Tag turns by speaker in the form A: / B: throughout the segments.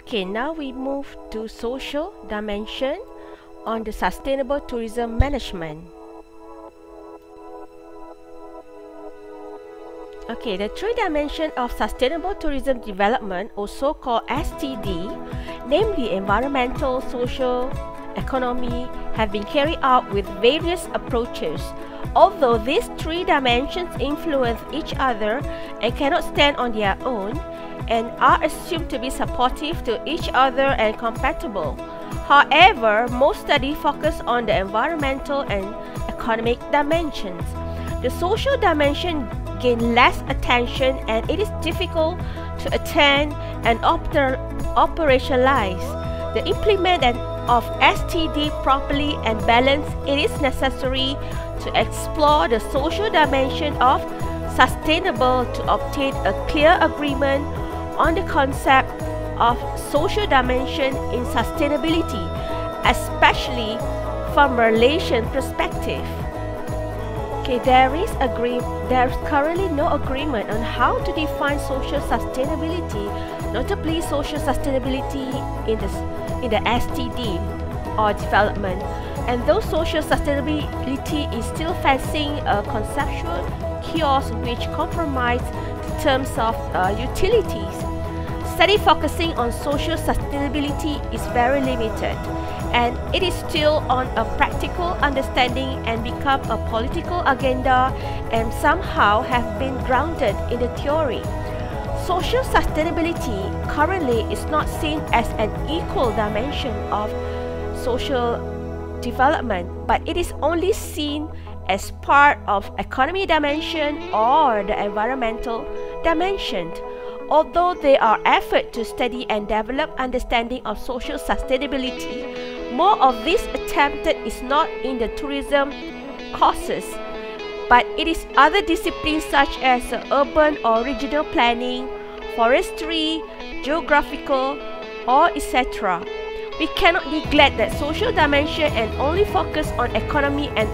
A: Okay, now we move to social dimension on the sustainable tourism management. Okay, the three dimensions of sustainable tourism development, also called STD, namely environmental, social, economy, have been carried out with various approaches. Although these three dimensions influence each other and cannot stand on their own, and are assumed to be supportive to each other and compatible. However, most studies focus on the environmental and economic dimensions. The social dimension gain less attention, and it is difficult to attain and operationalize. The implementation of STD properly and balanced, it is necessary to explore the social dimension of sustainable to obtain a clear agreement on the concept of social dimension in sustainability, especially from a relation perspective. Okay, there is currently no agreement on how to define social sustainability, notably social sustainability in the STD or development. And though social sustainability is still facing a conceptual chaos which compromise the terms of utilities, study focusing on social sustainability is very limited, and it is still on a practical understanding and become a political agenda and somehow have been grounded in the theory. Social sustainability currently is not seen as an equal dimension of social development, but it is only seen as part of economy dimension or the environmental dimension. Although there are efforts to study and develop understanding of social sustainability, more of this attempted is not in the tourism courses, but it is other disciplines such as urban or regional planning, forestry, geographical, or etc. We cannot neglect that social dimension and only focus on economy and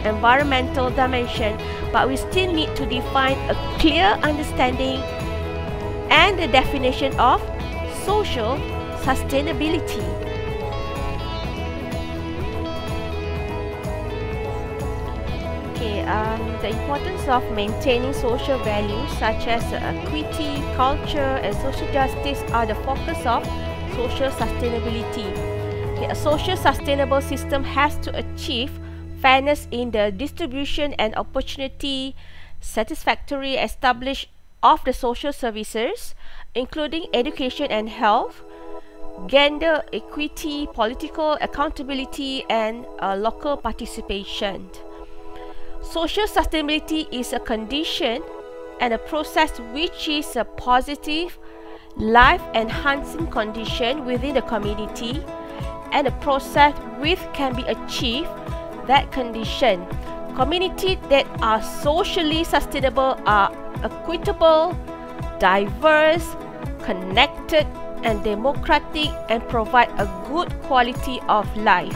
A: environmental dimension, but we still need to define a clear understanding and the definition of social sustainability. Okay, the importance of maintaining social values such as equity, culture, and social justice are the focus of social sustainability. Okay, a social sustainable system has to achieve fairness in the distribution and opportunity, satisfactory establishment of the social services, including education and health, gender equity, political accountability, and local participation. Social sustainability is a condition and a process which is a positive, life-enhancing condition within the community, and a process which can be achieved that condition. Communities that are socially sustainable are equitable, diverse, connected, and democratic, and provide a good quality of life.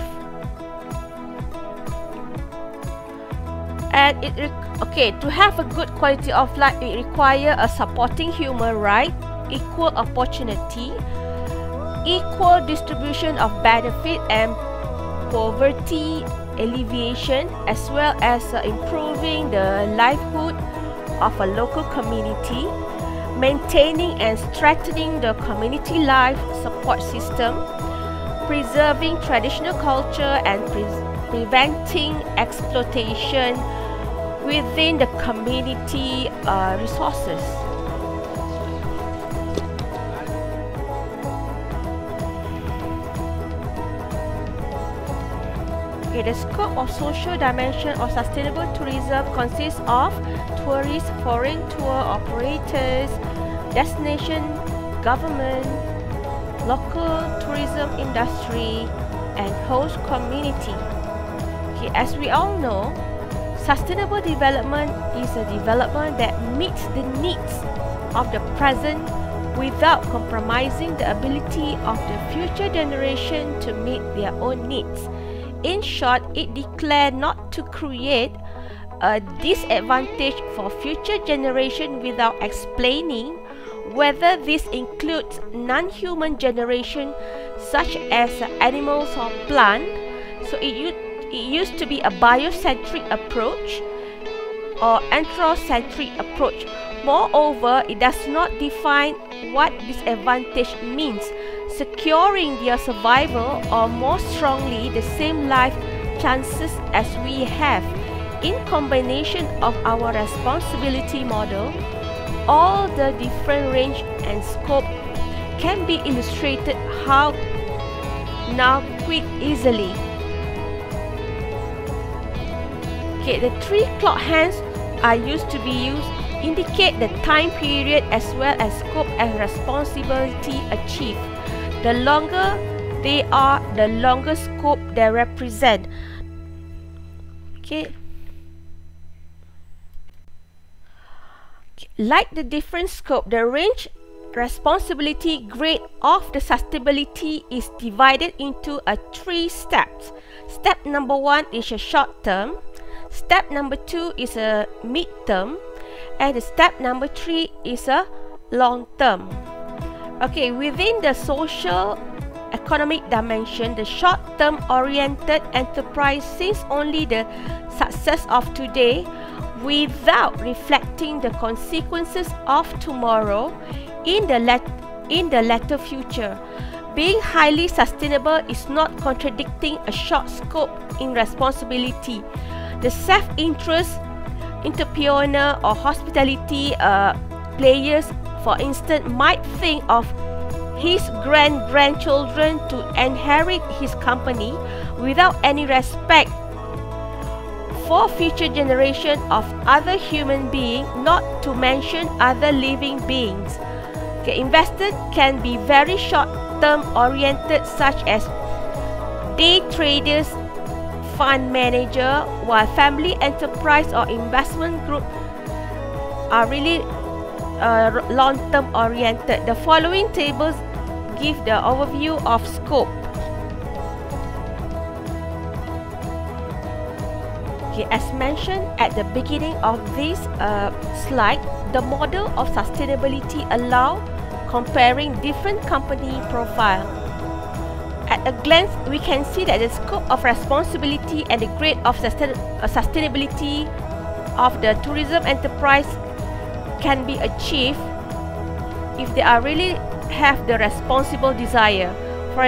A: And to have a good quality of life, it requires a supporting human right, equal opportunity, equal distribution of benefit, and poverty alleviation, as well as improving the livelihood of a local community, maintaining and strengthening the community life support system, preserving traditional culture, and preventing exploitation within the community resources. Okay, the scope of social dimension of sustainable tourism consists of tourists, foreign tour operators, destination government, local tourism industry, and host community. Okay, as we all know, sustainable development is a development that meets the needs of the present without compromising the ability of the future generation to meet their own needs. In short, it declares not to create a disadvantage for future generation without explaining whether this includes non-human generation such as animals or plant. So it used to be a biocentric approach or anthrocentric approach. Moreover, it does not define what disadvantage means, securing their survival or more strongly the same life chances as we have. In combination of our responsibility model, all the different range and scope can be illustrated how now quite easily. Okay, the 3 clock hands are used to be used indicate the time period as well as scope and responsibility achieved. The longer they are, the longer scope they represent. Okay. Like the different scope, the range responsibility grade of the sustainability is divided into 3 steps. Step number 1 is a short term. Step number 2 is a mid term. And the step number 3 is a long term. Okay, within the social economic dimension, the short term oriented enterprise sees only the success of today without reflecting the consequences of tomorrow in the latter future. Being highly sustainable is not contradicting a short scope in responsibility. The self-interest entrepreneur or hospitality players, for instance, might think of his grandchildren to inherit his company without any respect for future generation of other human beings, not to mention other living beings. Okay, investors can be very short-term oriented, such as day traders, fund manager, while family enterprise or investment group are really long-term oriented. The following tables give the overview of scope. Okay, as mentioned at the beginning of this slide, the model of sustainability allows comparing different company profile. At a glance, we can see that the scope of responsibility and the grade of sustainability of the tourism enterprise can be achieved if they are really have the responsible desire. For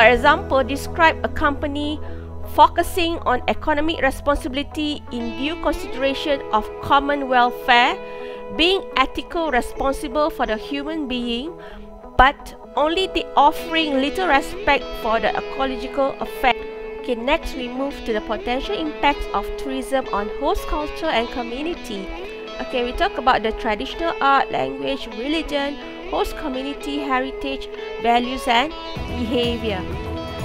A: example, describe a company focusing on economic responsibility in due consideration of common welfare, being ethical responsible for the human being, but only the offering little respect for the ecological effect. Okay, next we move to the potential impacts of tourism on host culture and community. Okay, we talk about the traditional art, language, religion, host community, heritage, values and behavior.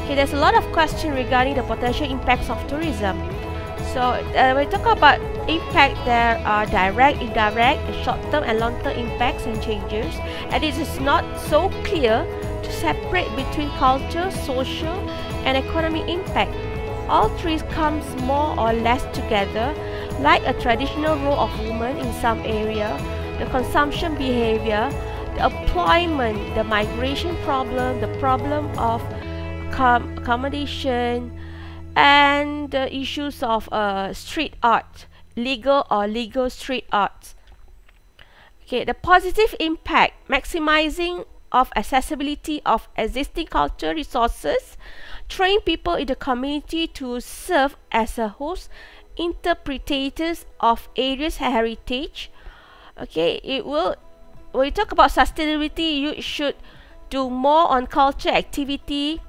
A: Okay, there's a lot of questions regarding the potential impacts of tourism. So we talk about impact, there are direct, indirect, short-term and long-term impacts and changes, and it is not so clear to separate between culture, social and economic impact. All three comes more or less together, like a traditional role of women in some area, the consumption behavior, the employment, the migration problem, the problem of accommodation, and the issues of street art, legal street art. Okay, the positive impact, maximizing of accessibility of existing cultural resources, train people in the community to serve as a host, interpreters of area's heritage. Okay, when you talk about sustainability, you should do more on culture activity,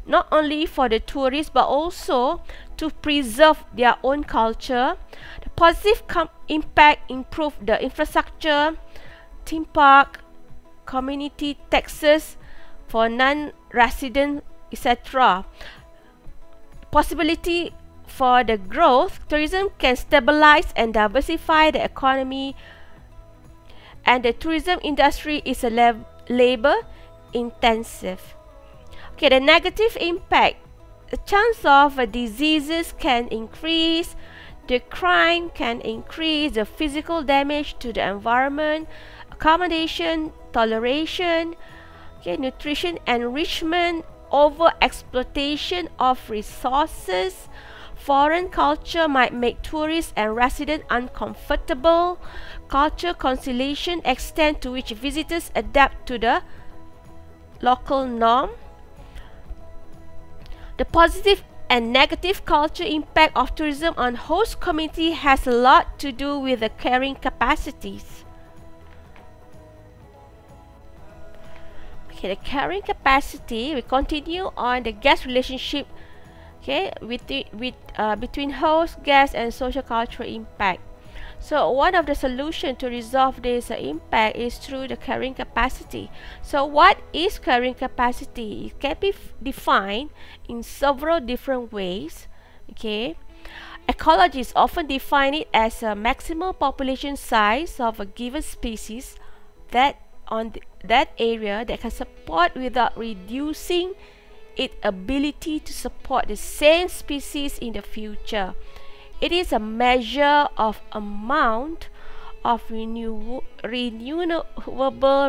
A: not only for the tourists but also to preserve their own culture. The positive impact improve the infrastructure, theme park, community taxes for non-resident, etc. Possibility for the growth, tourism can stabilize and diversify the economy, and the tourism industry is a labor intensive. Okay, the negative impact, the chance of diseases can increase, the crime can increase, the physical damage to the environment, accommodation, toleration, okay, nutrition enrichment, over exploitation of resources. Foreign culture might make tourists and residents uncomfortable. Culture conciliation, extent to which visitors adapt to the local norm. The positive and negative culture impact of tourism on host community has a lot to do with the carrying capacities. Okay, the carrying capacity, we continue on the guest relationship, okay, between host, guest, and social cultural impact. So one of the solutions to resolve this impact is through the carrying capacity. So what is carrying capacity? It can be defined in several different ways. Okay, ecologists often define it as a maximum population size of a given species that that area that can support without reducing its ability to support the same species in the future. It is a measure of amount of renewable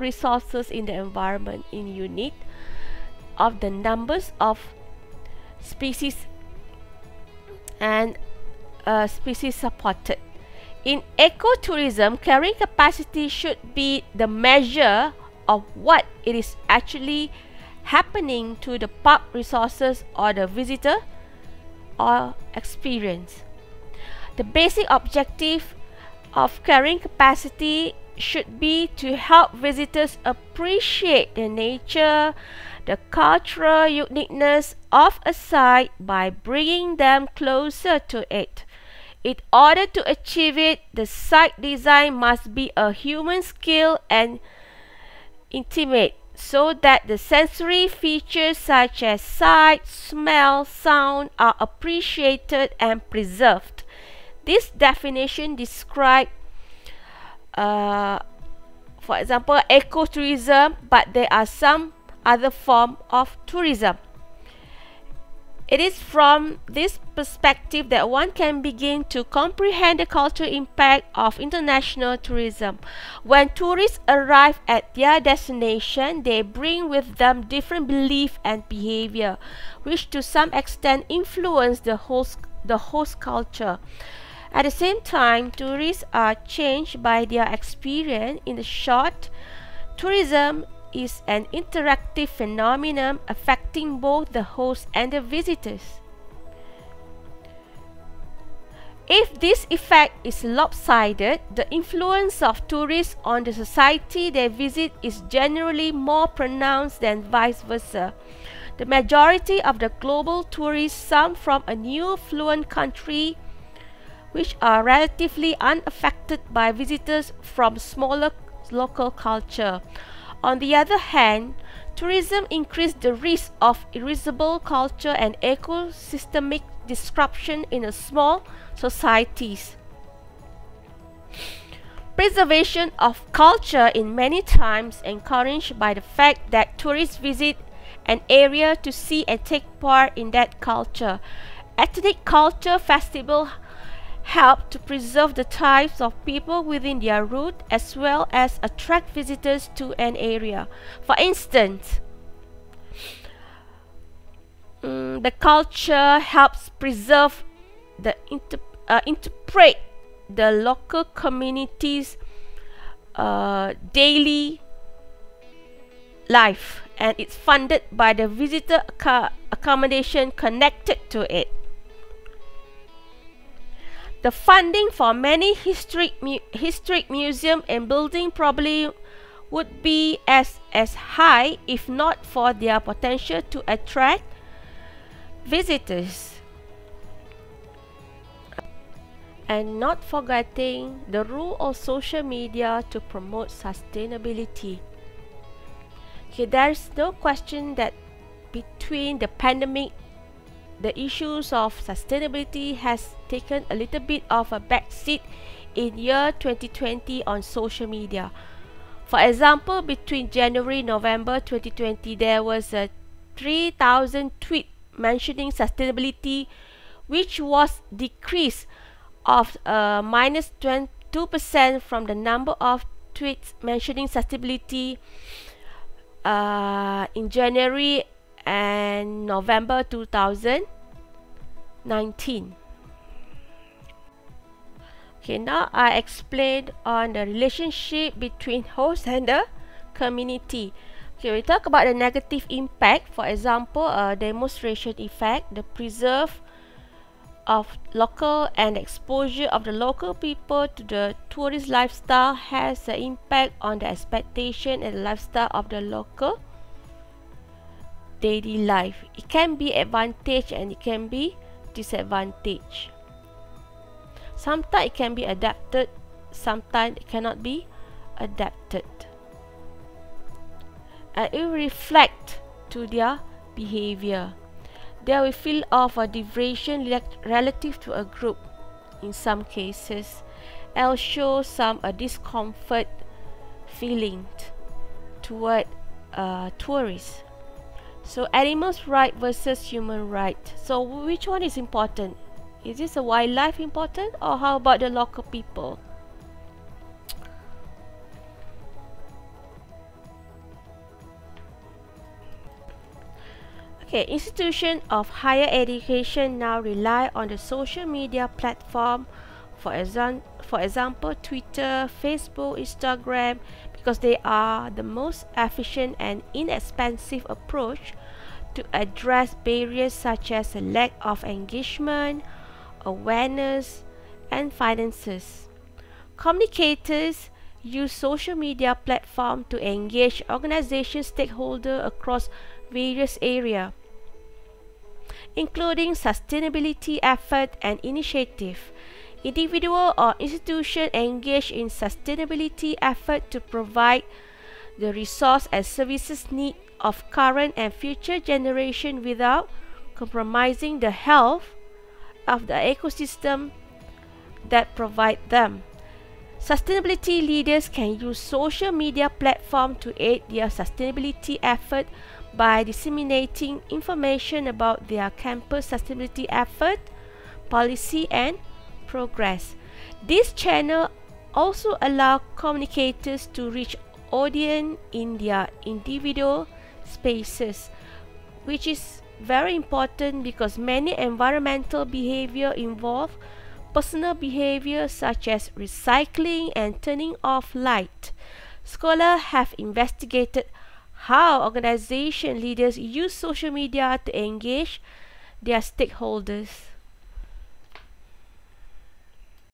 A: resources in the environment in unit of the numbers of species and species supported. In ecotourism, carrying capacity should be the measure of what it is actually happening to the park resources or the visitor or experience. The basic objective of carrying capacity should be to help visitors appreciate the nature, the cultural uniqueness of a site by bringing them closer to it. In order to achieve it, the site design must be a human skill and intimate, so that the sensory features such as sight, smell, sound are appreciated and preserved. This definition describes, for example, ecotourism, but there are some other forms of tourism. It is from this perspective that one can begin to comprehend the cultural impact of international tourism. When tourists arrive at their destination, they bring with them different beliefs and behavior, which to some extent influence the host culture. At the same time, tourists are changed by their experience. In the short, tourism is an interactive phenomenon affecting both the host and the visitors. If this effect is lopsided, the influence of tourists on the society they visit is generally more pronounced than vice versa. The majority of the global tourists come from a new affluent country, which are relatively unaffected by visitors from smaller local culture. On the other hand, tourism increases the risk of irreversible culture and ecosystemic disruption in a small societies. Preservation of culture is many times encouraged by the fact that tourists visit an area to see and take part in that culture. Ethnic culture festivals help to preserve the types of people within their route as well as attract visitors to an area. For instance, the culture helps preserve the interpret the local community's daily life, and it's funded by the visitor accommodation connected to it. The funding for many historic museum and building probably would be as high if not for their potential to attract visitors. And not forgetting the role of social media to promote sustainability. Okay, there is no question that between the pandemic, the issues of sustainability has taken a little bit of a backseat in year 2020 on social media. For example, between January and November 2020, there was a 3,000 tweet mentioning sustainability, which was decreased of -2% from the number of tweets mentioning sustainability in January and November 2019. Okay, now I explained on the relationship between host and the community. Okay, we talk about the negative impact. For example, a demonstration effect, the preserve of local and exposure of the local people to the tourist lifestyle has an impact on the expectation and lifestyle of the local daily life. It can be advantage and it can be disadvantage. Sometimes it can be adapted, sometimes it cannot be adapted. And it will reflect to their behavior. They will feel of a deviation relative to a group in some cases, and show some discomfort feeling toward tourists. So animals' right versus human right. So which one is important? Is this a wildlife important, or how about the local people? Okay, institutions of higher education now rely on the social media platform, for example, Twitter, Facebook, Instagram, because they are the most efficient and inexpensive approach to address barriers such as a lack of engagement, awareness, and finances. Communicators use social media platform to engage organization stakeholders across various areas, including sustainability effort and initiative. Individual or institution engage in sustainability effort to provide the resource and services need of current and future generation without compromising the health of the ecosystem that provide them. Sustainability leaders can use social media platform to aid their sustainability effort by disseminating information about their campus sustainability effort, policy, and progress. This channel also allow communicators to reach audience in their individual spaces, which is very important because many environmental behavior involve personal behavior such as recycling and turning off light. Scholars have investigated how organization leaders use social media to engage their stakeholders.